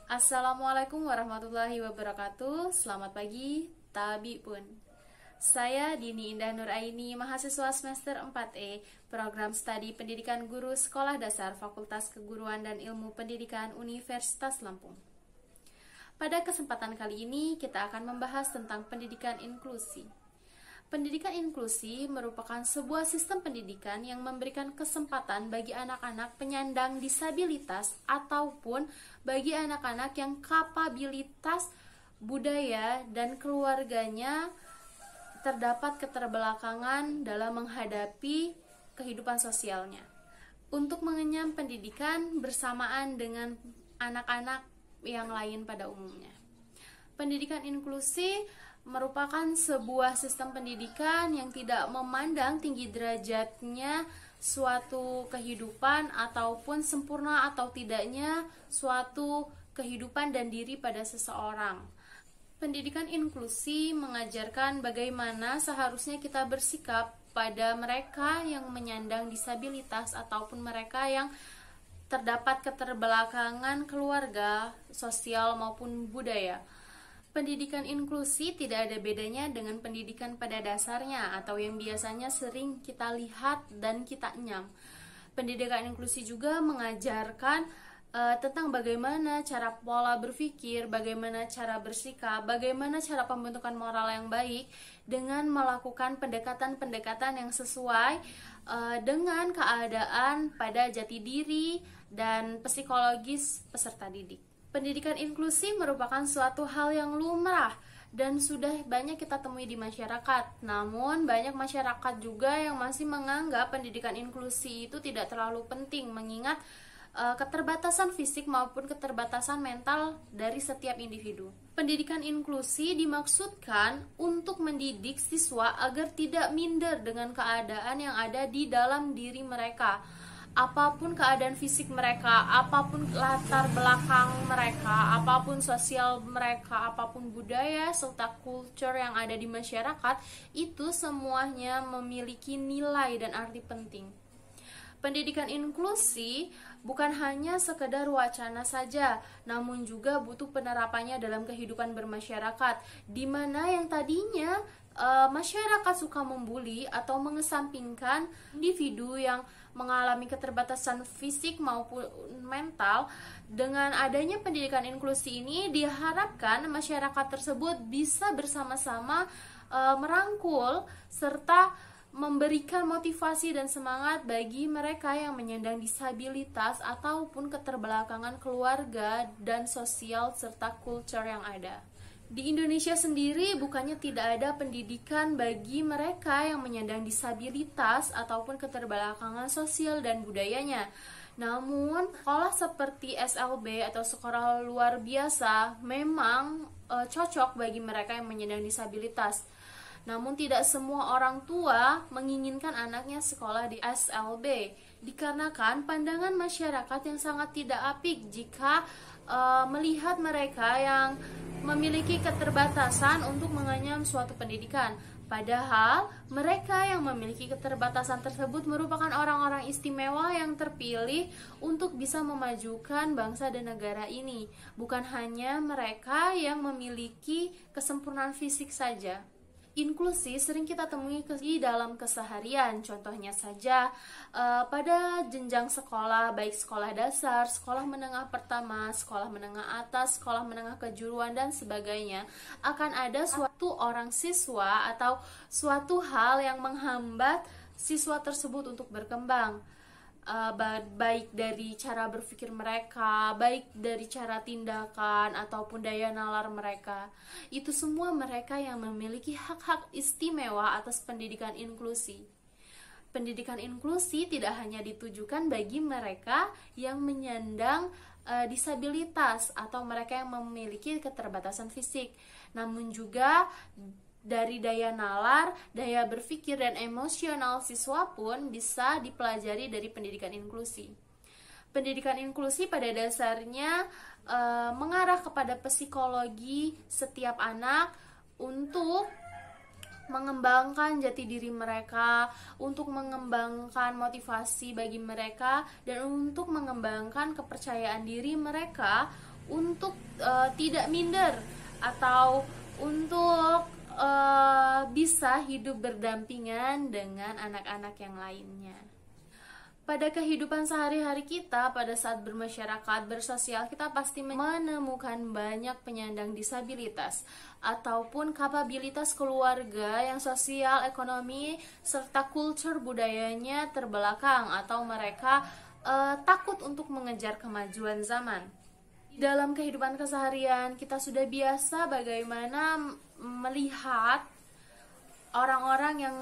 Assalamualaikum warahmatullahi wabarakatuh. Selamat pagi, Tabi pun. Saya Dini Indah Nuraini, mahasiswa semester 4E, program studi pendidikan guru sekolah dasar Fakultas Keguruan dan Ilmu Pendidikan Universitas Lampung. Pada kesempatan kali ini, kita akan membahas tentang pendidikan inklusi. Pendidikan inklusi merupakan sebuah sistem pendidikan yang memberikan kesempatan bagi anak-anak penyandang disabilitas ataupun bagi anak-anak yang kapabilitas budaya dan keluarganya terdapat keterbelakangan dalam menghadapi kehidupan sosialnya, untuk mengenyam pendidikan bersamaan dengan anak-anak yang lain pada umumnya. Pendidikan inklusi merupakan sebuah sistem pendidikan yang tidak memandang tinggi derajatnya suatu kehidupan ataupun sempurna atau tidaknya suatu kehidupan dan diri pada seseorang. Pendidikan inklusi mengajarkan bagaimana seharusnya kita bersikap pada mereka yang menyandang disabilitas ataupun mereka yang terdapat keterbelakangan keluarga, sosial maupun budaya. Pendidikan inklusi tidak ada bedanya dengan pendidikan pada dasarnya atau yang biasanya sering kita lihat dan kita nyam. Pendidikan inklusi juga mengajarkan tentang bagaimana cara pola berpikir, bagaimana cara bersikap, bagaimana cara pembentukan moral yang baik dengan melakukan pendekatan-pendekatan yang sesuai dengan keadaan pada jati diri dan psikologis peserta didik. Pendidikan inklusi merupakan suatu hal yang lumrah dan sudah banyak kita temui di masyarakat. Namun, banyak masyarakat juga yang masih menganggap pendidikan inklusi itu tidak terlalu penting, mengingat keterbatasan fisik maupun keterbatasan mental dari setiap individu. Pendidikan inklusi dimaksudkan untuk mendidik siswa agar tidak minder dengan keadaan yang ada di dalam diri mereka. Apapun keadaan fisik mereka, apapun latar belakang mereka, apapun sosial mereka, apapun budaya serta kultur yang ada di masyarakat, itu semuanya memiliki nilai dan arti penting. Pendidikan inklusi bukan hanya sekedar wacana saja, namun juga butuh penerapannya dalam kehidupan bermasyarakat, di mana yang tadinya masyarakat suka membuli atau mengesampingkan individu yang mengalami keterbatasan fisik maupun mental. Dengan adanya pendidikan inklusi ini diharapkan masyarakat tersebut bisa bersama-sama merangkul serta memberikan motivasi dan semangat bagi mereka yang menyandang disabilitas ataupun keterbelakangan keluarga dan sosial serta kultur yang ada. Di Indonesia sendiri bukannya tidak ada pendidikan bagi mereka yang menyandang disabilitas ataupun keterbelakangan sosial dan budayanya. Namun, sekolah seperti SLB atau sekolah luar biasa memang cocok bagi mereka yang menyandang disabilitas. Namun tidak semua orang tua menginginkan anaknya sekolah di SLB, dikarenakan pandangan masyarakat yang sangat tidak apik jika melihat mereka yang memiliki keterbatasan untuk mengenyam suatu pendidikan. Padahal mereka yang memiliki keterbatasan tersebut merupakan orang-orang istimewa yang terpilih untuk bisa memajukan bangsa dan negara ini. Bukan hanya mereka yang memiliki kesempurnaan fisik saja. Inklusi sering kita temui di dalam keseharian. Contohnya saja pada jenjang sekolah, baik sekolah dasar, sekolah menengah pertama, sekolah menengah atas, sekolah menengah kejuruan, dan sebagainya, akan ada suatu orang siswa atau suatu hal yang menghambat siswa tersebut untuk berkembang. Baik dari cara berpikir mereka, baik dari cara tindakan ataupun daya nalar mereka. Itu semua mereka yang memiliki hak-hak istimewa atas pendidikan inklusi. Pendidikan inklusi tidak hanya ditujukan bagi mereka yang menyandang disabilitas atau mereka yang memiliki keterbatasan fisik, namun juga dari daya nalar, daya berpikir, dan emosional siswa pun bisa dipelajari dari pendidikan inklusi. Pendidikan inklusi pada dasarnya mengarah kepada psikologi setiap anak untuk mengembangkan jati diri mereka, untuk mengembangkan motivasi bagi mereka, dan untuk mengembangkan kepercayaan diri mereka untuk tidak minder atau untuk bisa hidup berdampingan dengan anak-anak yang lainnya. Pada kehidupan sehari-hari kita, pada saat bermasyarakat, bersosial, kita pasti menemukan banyak penyandang disabilitas ataupun kapabilitas keluarga yang sosial, ekonomi, serta kultur budayanya terbelakang atau mereka takut untuk mengejar kemajuan zaman. Dalam kehidupan keseharian, kita sudah biasa bagaimana melihat orang-orang yang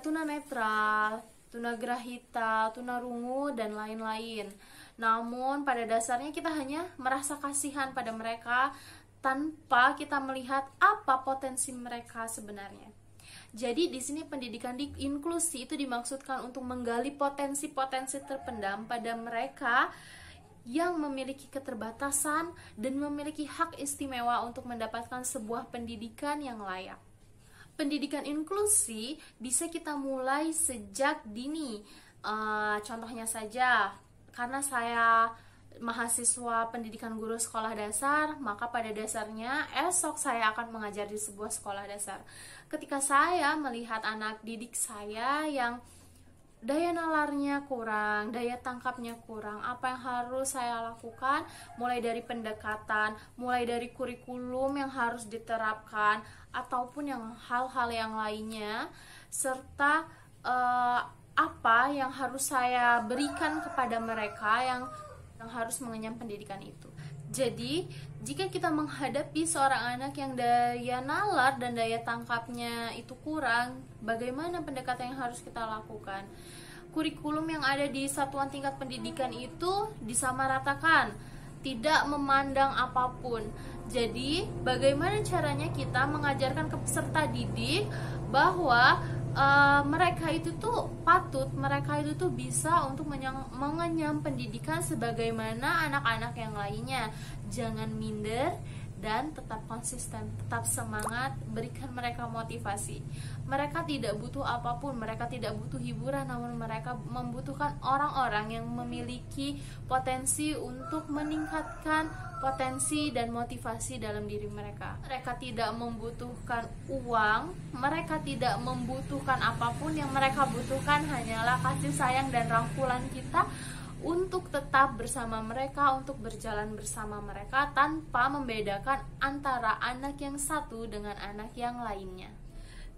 tunanetra, tunagrahita, tunarungu, dan lain-lain. Namun pada dasarnya kita hanya merasa kasihan pada mereka tanpa kita melihat apa potensi mereka sebenarnya. Jadi di sini pendidikan inklusi itu dimaksudkan untuk menggali potensi-potensi terpendam pada mereka yang memiliki keterbatasan dan memiliki hak istimewa untuk mendapatkan sebuah pendidikan yang layak. Pendidikan inklusi bisa kita mulai sejak dini. Contohnya saja, karena saya mahasiswa pendidikan guru sekolah dasar, maka pada dasarnya esok saya akan mengajar di sebuah sekolah dasar. Ketika saya melihat anak didik saya yang daya nalarnya kurang, daya tangkapnya kurang, apa yang harus saya lakukan? Mulai dari pendekatan, mulai dari kurikulum yang harus diterapkan, ataupun yang hal-hal yang lainnya, serta apa yang harus saya berikan kepada mereka yang harus mengenyam pendidikan itu. Jadi, jika kita menghadapi seorang anak yang daya nalar dan daya tangkapnya itu kurang, bagaimana pendekatan yang harus kita lakukan? Kurikulum yang ada di satuan tingkat pendidikan itu disamaratakan, tidak memandang apapun. Jadi, bagaimana caranya kita mengajarkan ke peserta didik bahwa mereka itu tuh patut, mereka itu tuh bisa untuk mengenyam pendidikan sebagaimana anak-anak yang lainnya. Jangan minder dan tetap konsisten, tetap semangat, berikan mereka motivasi. Mereka tidak butuh apapun, mereka tidak butuh hiburan, namun mereka membutuhkan orang-orang yang memiliki potensi untuk meningkatkan potensi dan motivasi dalam diri mereka. Mereka tidak membutuhkan uang, mereka tidak membutuhkan apapun, yang mereka butuhkan hanyalah kasih sayang dan rangkulan kita untuk tetap bersama mereka, untuk berjalan bersama mereka tanpa membedakan antara anak yang satu dengan anak yang lainnya.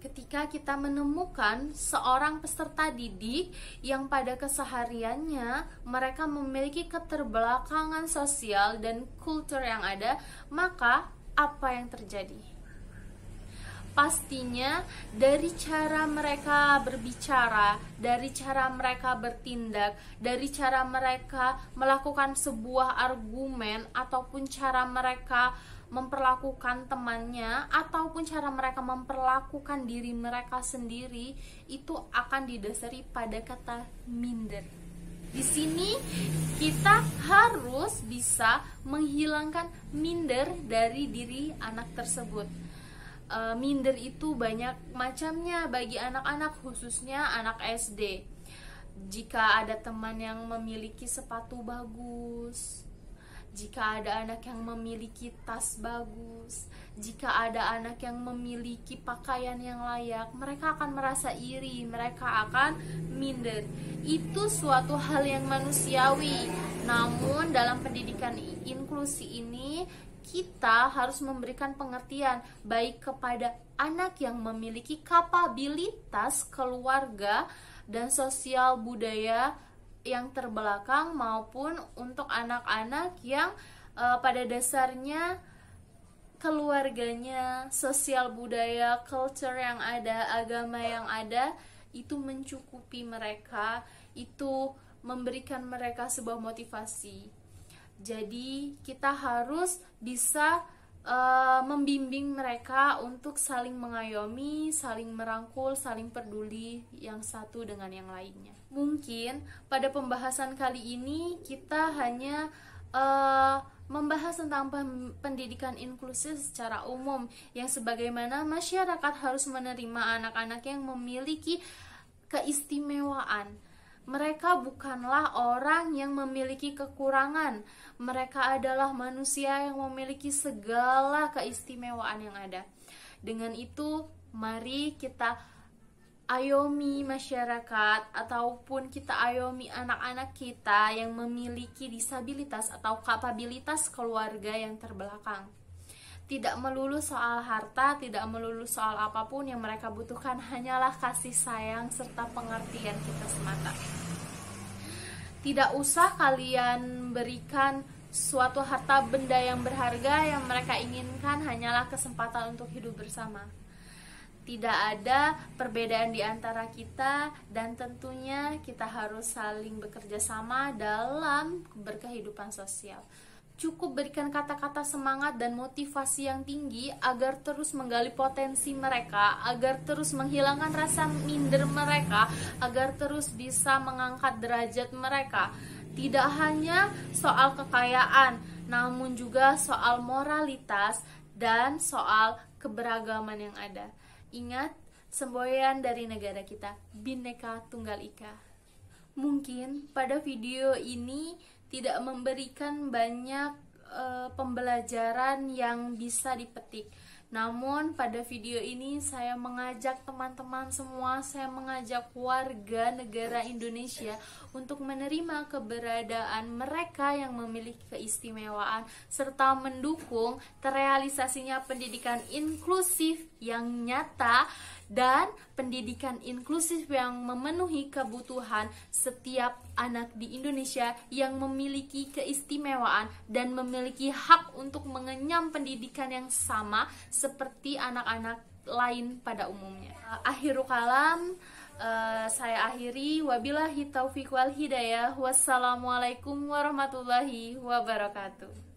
Ketika kita menemukan seorang peserta didik yang pada kesehariannya mereka memiliki keterbelakangan sosial dan kultur yang ada, maka apa yang terjadi? Pastinya dari cara mereka berbicara, dari cara mereka bertindak, dari cara mereka melakukan sebuah argumen, ataupun cara mereka memperlakukan temannya, ataupun cara mereka memperlakukan diri mereka sendiri, itu akan didasari pada kata minder. Di sini kita harus bisa menghilangkan minder dari diri anak tersebut. Minder itu banyak macamnya bagi anak-anak, khususnya anak SD. Jika ada teman yang memiliki sepatu bagus, jika ada anak yang memiliki tas bagus, jika ada anak yang memiliki pakaian yang layak, mereka akan merasa iri, mereka akan minder. Itu suatu hal yang manusiawi. Namun dalam pendidikan inklusi ini, kita harus memberikan pengertian baik kepada anak yang memiliki kapabilitas keluarga dan sosial budaya yang terbelakang, maupun untuk anak-anak yang pada dasarnya keluarganya, sosial budaya, culture yang ada, agama yang ada itu mencukupi mereka, itu memberikan mereka sebuah motivasi. Jadi kita harus bisa membimbing mereka untuk saling mengayomi, saling merangkul, saling peduli yang satu dengan yang lainnya. Mungkin pada pembahasan kali ini kita hanya membahas tentang pendidikan inklusif secara umum, yang sebagaimana masyarakat harus menerima anak-anak yang memiliki keistimewaan. Mereka bukanlah orang yang memiliki kekurangan. Mereka adalah manusia yang memiliki segala keistimewaan yang ada. Dengan itu, mari kita ayomi masyarakat ataupun kita ayomi anak-anak kita yang memiliki disabilitas atau kapabilitas keluarga yang terbelakang. Tidak melulu soal harta, tidak melulu soal apapun, yang mereka butuhkan hanyalah kasih sayang serta pengertian kita semata. Tidak usah kalian berikan suatu harta benda yang berharga, yang mereka inginkan hanyalah kesempatan untuk hidup bersama. Tidak ada perbedaan di antara kita, dan tentunya kita harus saling bekerja sama dalam berkehidupan sosial. Cukup berikan kata-kata semangat dan motivasi yang tinggi agar terus menggali potensi mereka, agar terus menghilangkan rasa minder mereka, agar terus bisa mengangkat derajat mereka. Tidak hanya soal kekayaan, namun juga soal moralitas dan soal keberagaman yang ada. Ingat, semboyan dari negara kita, Bhinneka Tunggal Ika. Mungkin pada video ini tidak memberikan banyak pembelajaran yang bisa dipetik. Namun pada video ini saya mengajak teman-teman semua, saya mengajak warga negara Indonesia untuk menerima keberadaan mereka yang memiliki keistimewaan serta mendukung terrealisasinya pendidikan inklusif yang nyata dan pendidikan inklusif yang memenuhi kebutuhan setiap anak di Indonesia yang memiliki keistimewaan dan memiliki hak untuk mengenyam pendidikan yang sama seperti anak-anak lain pada umumnya. Akhirul kalam, saya akhiri, wabillahi taufiq wal hidayah. Wassalamualaikum warahmatullahi wabarakatuh.